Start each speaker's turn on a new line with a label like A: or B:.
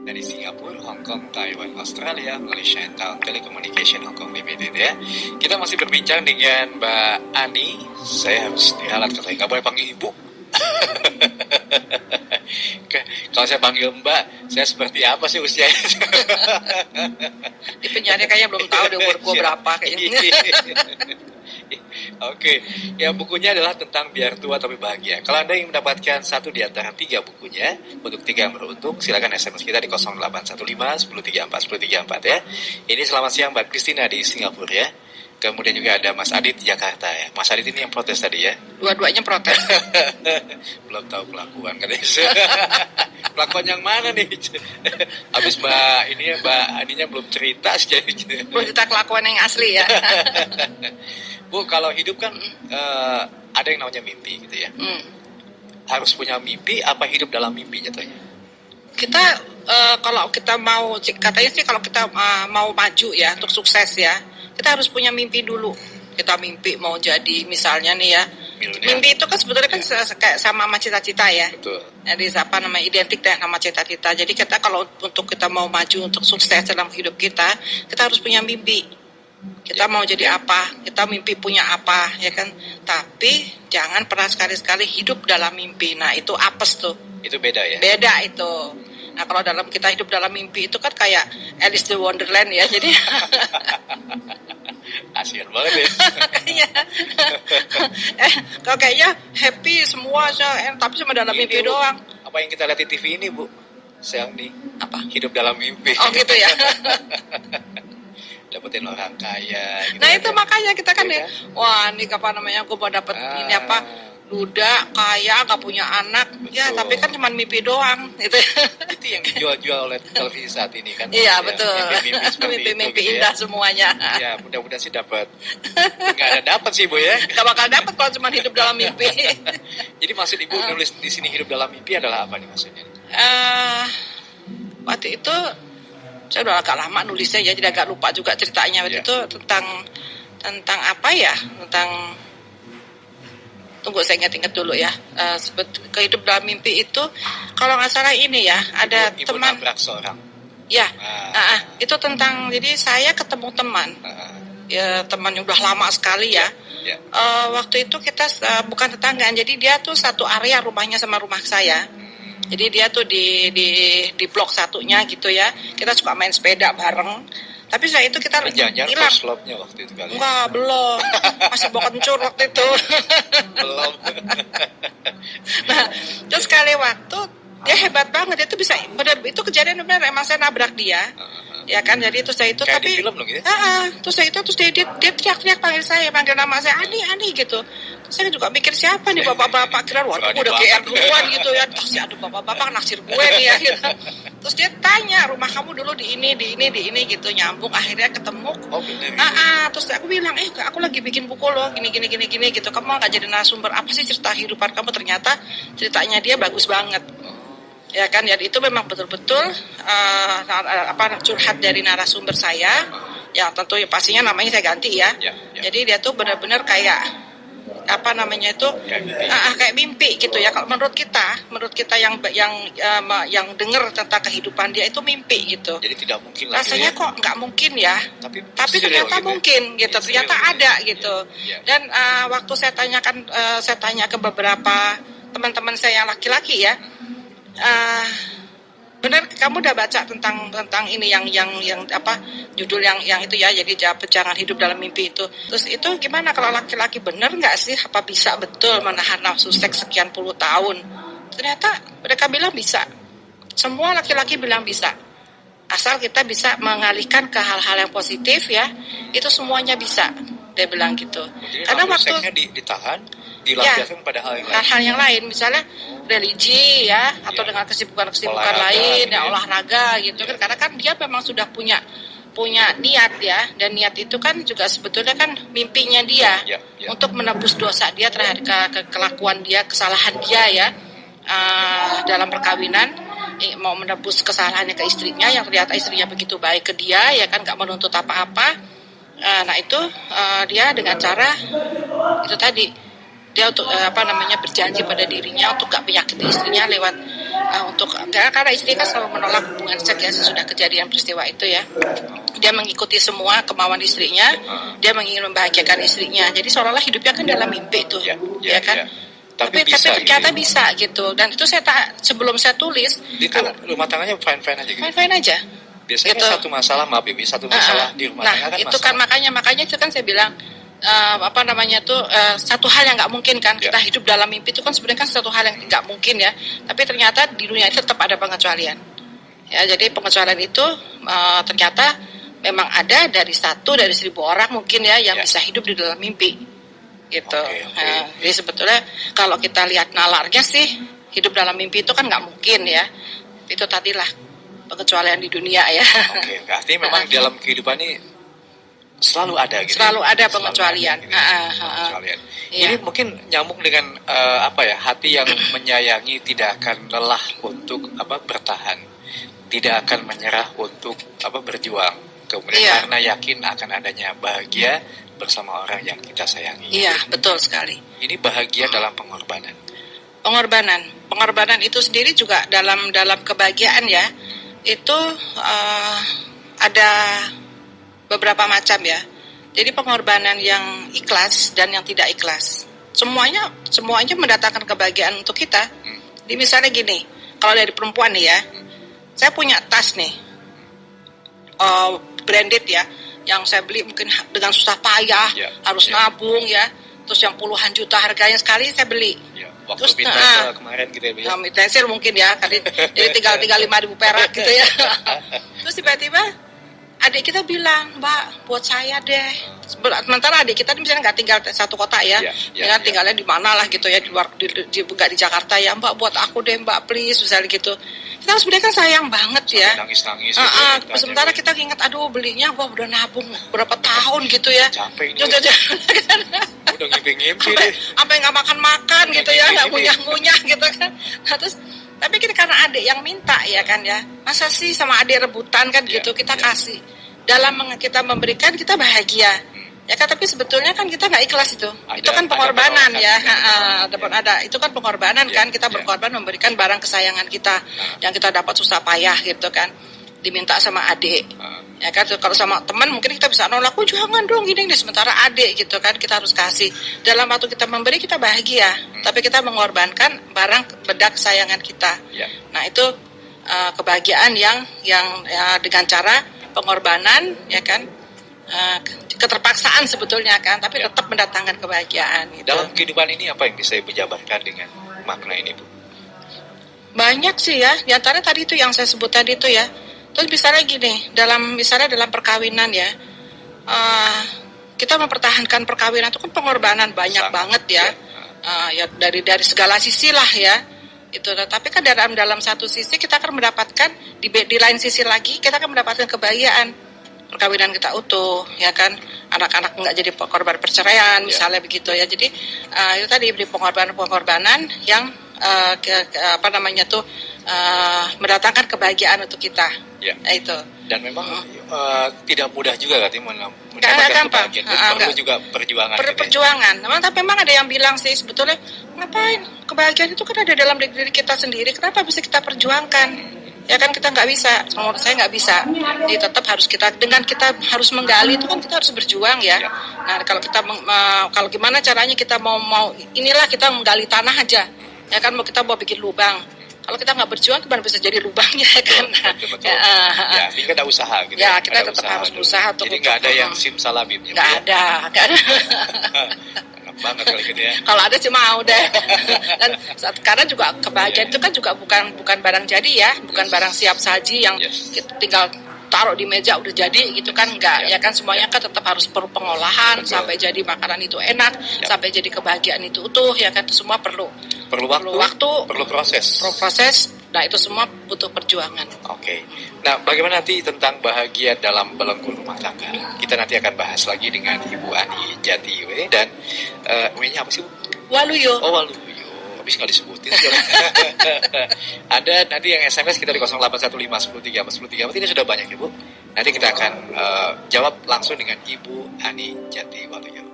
A: dari Singapura, Hong Kong, Taiwan, Australia melalui Shinetown Telecommunication Hong Kong Limited ya. Kita masih berbincang dengan Mbak Ani. Saya harus diralat katanya, nggak boleh panggil Ibu. Kalau saya panggil Mbak, saya seperti apa sih usianya?
B: Di penjara kayaknya belum tahu deh umur gue berapa kayaknya.
A: Oke, ya bukunya adalah tentang biar tua tapi bahagia. Kalau Anda ingin mendapatkan satu di antara 3 bukunya, untuk 3 yang beruntung, silakan SMS kita di 0815 1034 1034 ya. Ini selamat siang Mbak Christina di Singapura ya. Kemudian juga ada Mas Adit di Jakarta ya. Mas Adit ini yang protes tadi ya.
B: Dua-duanya protes.
A: Belum tahu kelakuan katanya. Kelakuan yang mana nih? Habis Mbak ini ya Mbak Aninya belum cerita sih.
B: Belum cerita kelakuan yang asli ya.
A: Bu, kalau hidup kan ada yang namanya mimpi gitu ya. Harus punya mimpi apa hidup dalam mimpi jatuhnya?
B: Kita kalau kita mau, katanya sih kalau kita mau maju ya untuk sukses ya, kita harus punya mimpi dulu. Kita mimpi mau jadi misalnya nih ya, mimpi itu kan sebetulnya kan kayak sama cita-cita ya.
A: Betul.
B: Jadi apa namanya, identik deh nama cita-cita. Jadi kita kalau untuk kita mau maju untuk sukses dalam hidup kita harus punya mimpi. Kita mau jadi apa, kita mimpi punya apa, ya kan. Tapi jangan pernah sekali-sekali hidup dalam mimpi. Nah itu apes tuh.
A: Itu beda ya?
B: Beda itu. Nah kalau kita hidup dalam mimpi itu kan kayak Alice the Wonderland ya. Jadi
A: kasian banget ya.
B: Kalau kayaknya happy semua, tapi cuma dalam
A: ini
B: mimpi
A: Bu,
B: doang.
A: apa yang kita lihat di TV ini Bu? Siang nih.
B: Apa?
A: Hidup dalam mimpi.
B: Oh gitu ya.
A: Dapetin orang kaya gitu.
B: Nah itu makanya kita kan
A: ya,
B: ya, wah ini apa namanya, gue mau dapet ini apa, duda, kaya, gak punya anak. Betul. Ya tapi kan cuma mimpi doang gitu.
A: Itu yang dijual-jual oleh televisi saat ini kan.
B: Iya betul.
A: Mimpi-mimpi
B: gitu indah
A: ya.
B: Semuanya.
A: Ya mudah-mudahan sih dapat. Nggak ada dapat sih Bu ya.
B: Gak bakal dapat kalau cuma hidup dalam mimpi.
A: Jadi maksud Ibu nulis di sini hidup dalam mimpi adalah apa nih maksudnya?
B: Waktu itu saya udah agak lama nulisnya ya, jadi agak lupa juga ceritanya. Waktu itu tentang apa ya, tunggu saya ingat-ingat dulu ya. Kehidup dalam mimpi itu kalau nggak salah ini ya, ada
A: Ibu
B: teman
A: nabrak seorang
B: ya. Itu tentang, jadi saya ketemu teman ya, teman yang udah lama sekali ya. Waktu itu kita bukan tetanggaan, jadi dia tuh satu area rumahnya sama rumah saya. Jadi dia tuh di blok satunya gitu ya. Kita suka main sepeda bareng. Tapi saya itu kita
A: hilang. Slope-nya waktu itu kali.
B: Enggak, belum. Masih bawa kencur waktu itu.
A: Belum.
B: Nah, terus sekali waktu dia hebat banget. Itu bisa benar, itu kejadian benar, emang saya nabrak dia. Ya kan, jadi itu saya itu
A: kayak
B: tapi
A: di film loh gitu.
B: Terus saya itu dia teriak-teriak panggil nama saya Ani gitu. Terus saya juga mikir siapa nih bapak-bapak, kira waduh udah GR duluan gitu ya. Aduh bapak-bapak naksir gue nih ya gitu. Terus dia tanya, rumah kamu dulu di ini gitu, nyambung akhirnya ketemu.
A: Oh benar.
B: Terus aku bilang, aku lagi bikin buku loh, gini gitu. Kamu nggak jadi narasumber apa sih cerita kehidupan kamu? Ternyata ceritanya dia bagus banget. Ya kan, jadi itu memang betul-betul curhat dari narasumber saya. Ya tentu ya pastinya namanya saya ganti ya. Jadi dia tuh benar-benar kayak apa namanya itu kayak mimpi gitu ya. Kalau menurut kita yang dengar tentang kehidupan dia itu mimpi gitu.
A: Jadi tidak mungkin lah.
B: Rasanya kok nggak mungkin ya. Tapi ternyata
A: gitu
B: mungkin gitu. Ternyata ada gitu. Dan
A: Ya.
B: waktu saya tanya ke beberapa teman-teman saya yang laki-laki ya. Benar, kamu udah baca tentang ini yang apa judul yang itu ya, jadi jangan hidup dalam mimpi itu. Terus itu gimana kalau laki-laki, benar nggak sih, apa bisa betul menahan nafsu seks sekian puluh tahun? Ternyata mereka bilang bisa. Semua laki-laki bilang bisa, asal kita bisa mengalihkan ke hal-hal yang positif ya, itu semuanya bisa. Dia bilang gitu.
A: Jadi
B: karena waktu
A: ditahan, dilampiaskan pada
B: hal yang lain, misalnya religi ya, atau dengan kesibukan lain ya, olahraga gitu kan. Karena kan dia memang sudah punya niat ya, dan niat itu kan juga sebetulnya kan mimpinya dia untuk menebus dosa dia terhadap kelakuan dia, kesalahan dia ya, dalam perkawinan, mau menebus kesalahannya ke istrinya yang ternyata istrinya begitu baik ke dia ya kan, nggak menuntut apa-apa. Nah itu dia dengan cara itu tadi, dia untuk berjanji pada dirinya untuk gak menyakiti istrinya lewat untuk karena istri kan selalu menolak hubungan seks ya sesudah kejadian peristiwa itu ya. Dia mengikuti semua kemauan istrinya, dia ingin membahagiakan istrinya. Jadi seolah-olah hidupnya kan dalam mimpi tuh, ya kan? Tapi ternyata bisa gitu. Dan itu sebelum saya tulis,
A: itu rumah tangganya fine-fine aja gitu.
B: Fine-fine aja.
A: Biasanya gitu. Satu masalah di rumah tangga kan
B: itu masalah. Kan makanya itu kan saya bilang satu hal yang nggak mungkin kan, kita hidup dalam mimpi itu kan sebenarnya kan satu hal yang nggak mungkin ya, tapi ternyata di dunia itu tetap ada pengecualian ya. Jadi pengecualian itu ternyata memang ada dari 1 dari 1000 orang mungkin ya yang bisa hidup di dalam mimpi gitu. Jadi sebetulnya kalau kita lihat nalarnya sih hidup dalam mimpi itu kan nggak mungkin ya, itu tadilah pengecualian di dunia ya.
A: Artinya memang dalam kehidupan ini selalu ada gitu.
B: Selalu ada pengecualian.
A: Ini mungkin nyambung dengan hati yang menyayangi tidak akan lelah untuk bertahan, tidak akan menyerah untuk berjuang. Kemudian karena yakin akan adanya bahagia bersama orang yang kita sayangi.
B: Iya, betul sekali.
A: Ini bahagia dalam pengorbanan.
B: Pengorbanan itu sendiri juga dalam kebahagiaan ya. Itu ada beberapa macam ya. Jadi pengorbanan yang ikhlas dan yang tidak ikhlas. Semuanya mendatangkan kebahagiaan untuk kita. Jadi misalnya gini, kalau dari perempuan nih ya, saya punya tas nih, branded ya, yang saya beli mungkin dengan susah payah, harus nabung ya, terus yang puluhan juta harganya sekali saya beli.
A: Waktu
B: terus
A: kemarin gitu ya.
B: Midlaser mungkin ya, jadi tinggal 5.000 perak gitu ya. Terus tiba-tiba adik kita bilang, Mbak, buat saya deh. Sementara adik kita misalnya nggak tinggal satu kota ya, tinggalnya di mana lah gitu ya, di luar, nggak di Jakarta ya. Mbak, buat aku deh, Mbak, please, misalnya gitu. Kita sebenarnya kan sayang banget ya.
A: Nangis-nangis.
B: Sementara kita ingat, aduh belinya gua udah nabung berapa tahun gitu ya.
A: Capek ini. Udah ngimpi-ngimpi deh.
B: Sampai nggak makan gitu ya, nggak ngunyah-ngunyah gitu kan. Nah, terus tapi karena adik yang minta ya kan ya, masa sih sama adik rebutan kan gitu, kita kasih. Dalam kita memberikan kita bahagia, ya kan, tapi sebetulnya kan kita nggak ikhlas itu kan pengorbanan ya. Itu kan pengorbanan kan, kita berkorban memberikan barang kesayangan kita yang kita dapat susah payah gitu kan, diminta sama adik. Ya kan, kalau sama teman mungkin kita bisa nolak, jangan dong gini deh, sementara adik gitu kan kita harus kasih. Dalam waktu kita memberi kita bahagia, tapi kita mengorbankan barang bedak kesayangan kita. Nah itu kebahagiaan yang dengan cara pengorbanan ya kan, keterpaksaan sebetulnya kan, tapi tetap mendatangkan kebahagiaan gitu.
A: Dalam kehidupan ini apa yang bisa Ibu jabarkan dengan makna ini, Bu?
B: Banyak sih ya, di antara tadi itu yang saya sebut tadi itu ya. Terus misalnya gini, dalam perkawinan ya, kita mempertahankan perkawinan itu kan pengorbanan banyak banget ya, ya dari segala sisi lah ya. Itu, tapi kan dalam satu sisi kita akan mendapatkan di lain sisi lagi kita akan mendapatkan kebahagiaan, perkawinan kita utuh ya kan, anak-anak nggak jadi korban perceraian misalnya begitu ya. Jadi itu tadi di pengorbanan yang mendatangkan kebahagiaan untuk kita. Itu. Dan
A: memang tidak mudah juga katanya mendapatkan kebahagiaan. Perlu juga perjuangan.
B: Perjuangan. Tapi memang ada yang bilang sih sebetulnya, ngapain? Kebahagiaan itu kan ada dalam diri kita sendiri. Kenapa bisa kita perjuangkan? Ya kan kita nggak bisa. Menurut saya nggak bisa. Jadi tetap harus dengan kita harus menggali itu kan kita harus berjuang ya. Nah kalau kita kalau gimana caranya kita mau inilah kita menggali tanah aja. Ya kan kita mau bikin lubang. Kalau kita nggak berjuang, gimana bisa jadi lubangnya kan?
A: Betul. Ya, ini ada usaha gitu.
B: Ya, kita tetap harus berusaha untuk.
A: Jadi nggak ada yang simsalabim.
B: Nggak ada.
A: Enak banget kalau gitu ya.
B: Kalau ada cuma mau deh. Dan karena juga kebahagiaan itu kan juga bukan barang jadi ya, bukan barang siap saji yang kita tinggal taruh di meja udah jadi gitu kan, enggak ya kan, semuanya kan tetap harus perlu pengolahan sampai jadi makanan itu enak, sampai jadi kebahagiaan itu utuh ya kan, itu semua perlu waktu, perlu proses. Nah itu semua butuh perjuangan.
A: Oke. Nah bagaimana nanti tentang bahagia dalam belenggu rumah tangga? Kita nanti akan bahas lagi dengan Ibu Ani Jatiwe dan W-nya apa sih Bu?
B: Waluyo.
A: Oh Waluyo. Habis nggak disebutin. Ada nanti yang SMS kita di 081510341034. Ini sudah banyak ya Bu. Nanti kita akan jawab langsung dengan Ibu Ani Jatiwe.